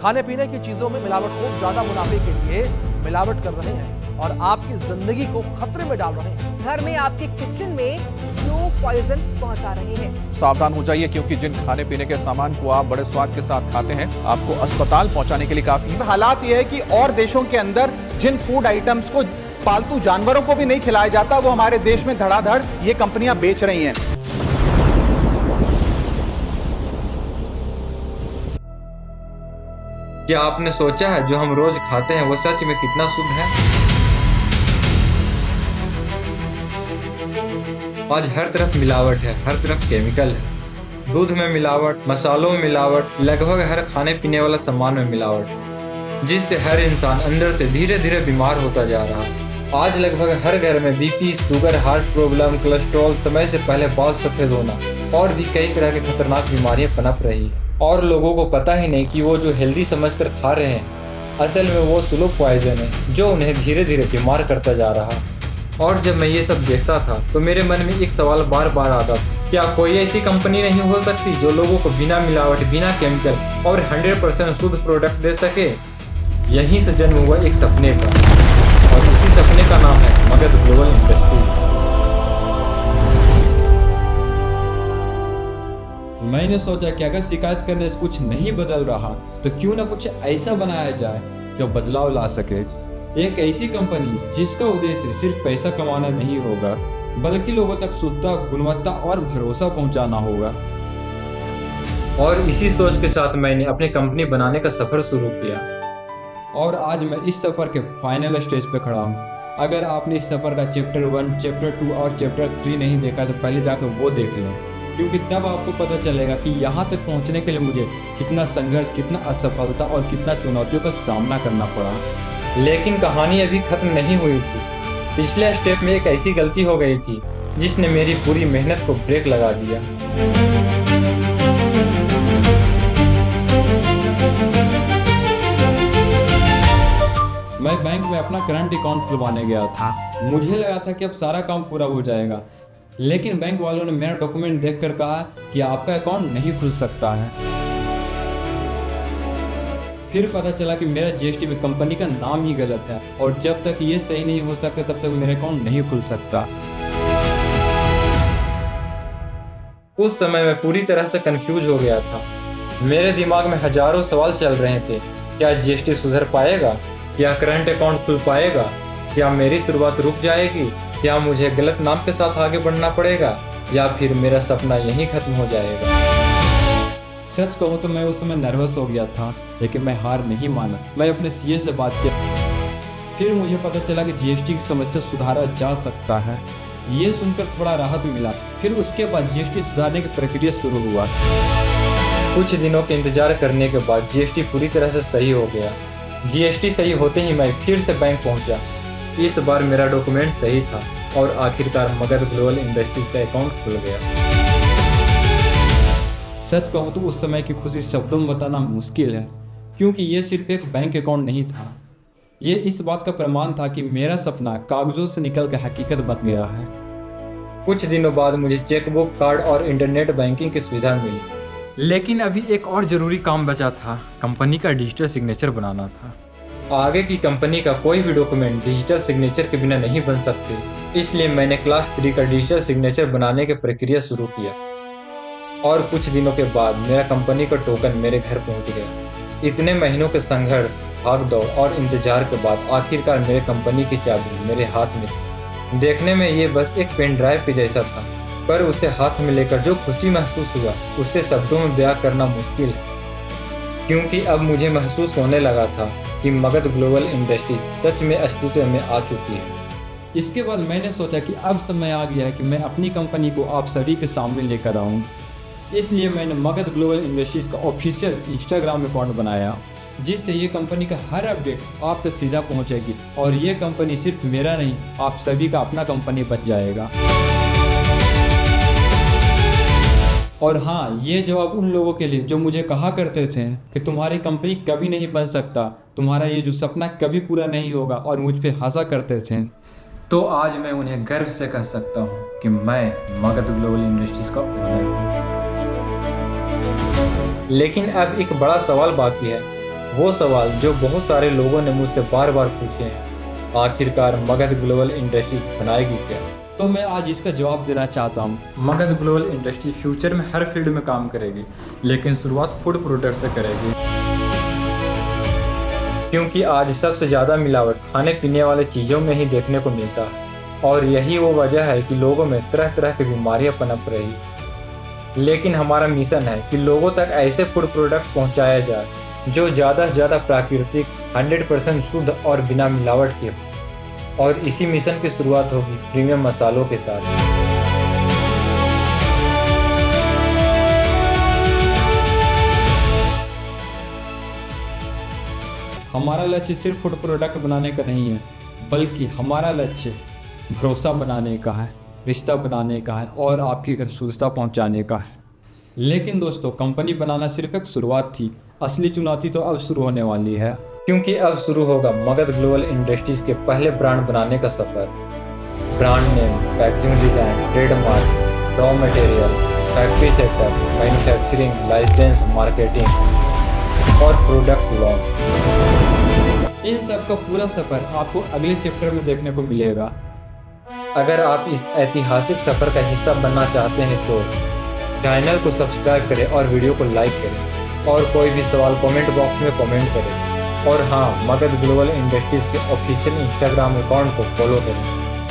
खाने पीने की चीजों में मिलावटखोर ज्यादा मुनाफे के लिए मिलावट कर रहे हैं और आपकी जिंदगी को खतरे में डाल रहे हैं। घर में आपके किचन में स्लो पॉइजन पहुंचा रहे हैं। सावधान हो जाइए, क्योंकि जिन खाने पीने के सामान को आप बड़े स्वाद के साथ खाते हैं, आपको अस्पताल पहुंचाने के लिए काफी है। हालात यह है कि और देशों के अंदर जिन फूड आइटम्स को पालतू जानवरों को भी नहीं खिलाया जाता, वो हमारे देश में धड़ाधड़ ये कंपनियां बेच रही हैं। क्या आपने सोचा है जो हम रोज खाते हैं वो सच में कितना शुद्ध है? आज हर तरफ मिलावट है, हर तरफ केमिकल है। दूध में मिलावट, मसालों में मिलावट, लगभग हर खाने पीने वाला सामान में मिलावट, जिससे हर इंसान अंदर से धीरे धीरे बीमार होता जा रहा है। आज लगभग हर घर में BP, sugar, heart problem, cholesterol, समय से पहले बाल सफेद होना और भी कई तरह की खतरनाक बीमारियां पनप रही है। और लोगों को पता ही नहीं कि वो जो हेल्दी समझकर खा रहे हैं, असल में वो स्लो पॉइजन है जो उन्हें धीरे धीरे बीमार करता जा रहा। और जब मैं ये सब देखता था तो मेरे मन में एक सवाल बार बार आता था, क्या कोई ऐसी कंपनी नहीं हो सकती जो लोगों को बिना मिलावट, बिना केमिकल और 100% शुद्ध प्रोडक्ट दे सके? यहीं से जन्म हुआ एक सपने का, और इसी सपने का नाम है मगध ग्लोबल इंडस्ट्रीज। मैंने सोचा कि अगर शिकायत करने से कुछ नहीं बदल रहा तो क्यों ना कुछ ऐसा बनाया जाए जो बदलाव ला सके। एक ऐसी कंपनी जिसका उद्देश्य सिर्फ पैसा कमाना नहीं होगा, बल्कि लोगों तक शुद्धता, गुणवत्ता और भरोसा पहुंचाना होगा। और इसी सोच के साथ मैंने अपनी कंपनी बनाने का सफर शुरू किया। और आज मैं इस सफर के फाइनल स्टेज पे खड़ा हूँ। अगर आपने इस सफर का चैप्टर 1, चैप्टर 2 और चैप्टर 3 नहीं देखा तो पहले जाकर वो देख लें, क्योंकि तब आपको पता चलेगा कि यहाँ तक पहुँचने के लिए मुझे कितना संघर्ष, कितना असफलता और कितना चुनौतियों का सामना करना पड़ा। लेकिन कहानी अभी खत्म नहीं हुई थी। पिछले स्टेप में एक ऐसी गलती हो गई थी जिसने मेरी पूरी मेहनत को ब्रेक लगा दिया। मैं बैंक में अपना करंट अकाउंट खुलवाने गया था। मुझे लगा था कि अब सारा काम पूरा हो जाएगा, लेकिन बैंक वालों ने मेरा डॉक्यूमेंट देखकर कहा कि आपका अकाउंट नहीं खुल सकता है। फिर पता चला कि मेरा जीएसटी में कंपनी का नाम ही गलत है, और जब तक ये सही नहीं हो सकता तब तक मेरा अकाउंट नहीं खुल सकता। उस समय मैं पूरी तरह से कंफ्यूज हो गया था। मेरे दिमाग में हजारों सवाल चल रहे थे। क्या जीएसटी सुधर पाएगा? क्या करंट अकाउंट खुल पाएगा? क्या मेरी शुरुआत रुक जाएगी? क्या मुझे गलत नाम के साथ आगे बढ़ना पड़ेगा, या फिर मेरा सपना यहीं खत्म हो जाएगा? सच कहूँ तो मैं उस समय नर्वस हो गया था, लेकिन मैं हार नहीं माना। मैं अपने सीए से बात किया। फिर मुझे पता चला कि जीएसटी की समस्या सुधारा जा सकता है। ये सुनकर थोड़ा राहत मिला। फिर उसके बाद जीएसटी सुधारने की प्रक्रिया शुरू हुआ। कुछ दिनों के इंतजार करने के बाद जीएसटी पूरी तरह से सही हो गया। जीएसटी सही होते ही मैं फिर से बैंक पहुंचा। इस बार मेरा डॉक्यूमेंट सही था और आखिरकार मगध ग्लोबल इंडस्ट्रीज का अकाउंट खुल गया। सच कहूँ तो उस समय की खुशी शब्दों में बताना मुश्किल है, क्योंकि ये सिर्फ एक बैंक अकाउंट नहीं था। ये इस बात का प्रमाण था कि मेरा सपना कागजों से निकल कर हकीकत बन गया है। कुछ दिनों बाद मुझे चेकबुक, कार्ड और इंटरनेट बैंकिंग की सुविधा मिली। लेकिन अभी एक और जरूरी काम बचा था। कंपनी का डिजिटल सिग्नेचर बनाना था। आगे की कंपनी का कोई भी डॉक्यूमेंट डिजिटल सिग्नेचर के बिना नहीं बन सकते, इसलिए मैंने क्लास 3 का डिजिटल सिग्नेचर बनाने की प्रक्रिया शुरू किया। और कुछ दिनों के बाद मेरा कंपनी का टोकन मेरे घर पहुंच गया। इतने महीनों के संघर्ष, भागदौड़ और इंतजार के बाद आखिरकार मेरे कंपनी की चाबी मेरे हाथ में थी। देखने में ये बस एक पेन ड्राइव के जैसा था, पर उसे हाथ में लेकर जो खुशी महसूस हुआ उसे शब्दों में बयां करना मुश्किल है, क्योंकि अब मुझे महसूस होने लगा था कि मगध ग्लोबल इंडस्ट्रीज सच में अस्तित्व में आ चुकी है। इसके बाद मैंने सोचा कि अब समय आ गया है कि मैं अपनी कंपनी को आप सभी के सामने लेकर आऊँ। इसलिए मैंने मगध ग्लोबल इंडस्ट्रीज का ऑफिशियल इंस्टाग्राम अकाउंट बनाया, जिससे ये कंपनी का हर अपडेट आप तक सीधा पहुंचेगी, और ये कंपनी सिर्फ मेरा नहीं, आप सभी का अपना कंपनी बन जाएगा। और हाँ, ये जवाब उन लोगों के लिए जो मुझे कहा करते थे कि तुम्हारी कंपनी कभी नहीं बन सकता, तुम्हारा ये जो सपना कभी पूरा नहीं होगा, और मुझ पे हंसा करते थे। तो आज मैं उन्हें गर्व से कह सकता हूँ कि मैं मगध ग्लोबल इंडस्ट्रीज का ओनर हूँ। लेकिन अब एक बड़ा सवाल बाकी है, वो सवाल जो बहुत सारे लोगों ने मुझसे बार बार पूछे हैं, आखिरकार मगध ग्लोबल इंडस्ट्रीज बनाएगी क्या? तो मैं आज इसका जवाब देना चाहता हूँ। मगध ग्लोबल इंडस्ट्री फ्यूचर में हर फील्ड में काम करेगी, लेकिन शुरुआत फूड प्रोडक्ट से करेगी। क्योंकि आज सबसे ज़्यादा मिलावट खाने पीने वाले चीज़ों में ही देखने को मिलता है, और यही वो वजह है कि लोगों में तरह तरह की बीमारियां पनप रही। लेकिन हमारा मिशन है कि लोगों तक ऐसे फूड प्रोडक्ट पहुंचाया जाए जो ज़्यादा से ज़्यादा प्राकृतिक, 100% शुद्ध और बिना मिलावट के हो। और इसी मिशन की शुरुआत होगी प्रीमियम मसालों के साथ। हमारा लक्ष्य सिर्फ फूड प्रोडक्ट बनाने का नहीं है, बल्कि हमारा लक्ष्य भरोसा बनाने का है, रिश्ता बनाने का है और आपके घर सुरक्षा पहुंचाने का है। लेकिन दोस्तों, कंपनी बनाना सिर्फ एक शुरुआत थी, असली चुनौती तो अब शुरू होने वाली है। क्योंकि अब शुरू होगा मगध ग्लोबल इंडस्ट्रीज के पहले ब्रांड बनाने का सफर। Brand name, packaging design, trademark, raw material, factory setup, manufacturing, licence, marketing और प्रोडक्ट लॉन्च। इन सब का पूरा सफर आपको अगले चैप्टर में देखने को मिलेगा। अगर आप इस ऐतिहासिक सफर का हिस्सा बनना चाहते हैं तो चैनल को सब्सक्राइब करें और वीडियो को लाइक करें, और कोई भी सवाल कमेंट बॉक्स में कमेंट करें। और हाँ, मगध ग्लोबल इंडस्ट्रीज के ऑफिशियल इंस्टाग्राम अकाउंट को फॉलो करें,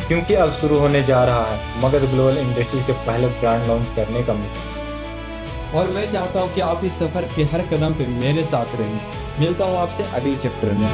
क्योंकि अब शुरू होने जा रहा है मगध ग्लोबल इंडस्ट्रीज के पहले ब्रांड लॉन्च करने का मिशन। और मैं चाहता हूँ कि आप इस सफर के हर कदम पे मेरे साथ रहें। मिलता हूँ आपसे अगले चैप्टर में।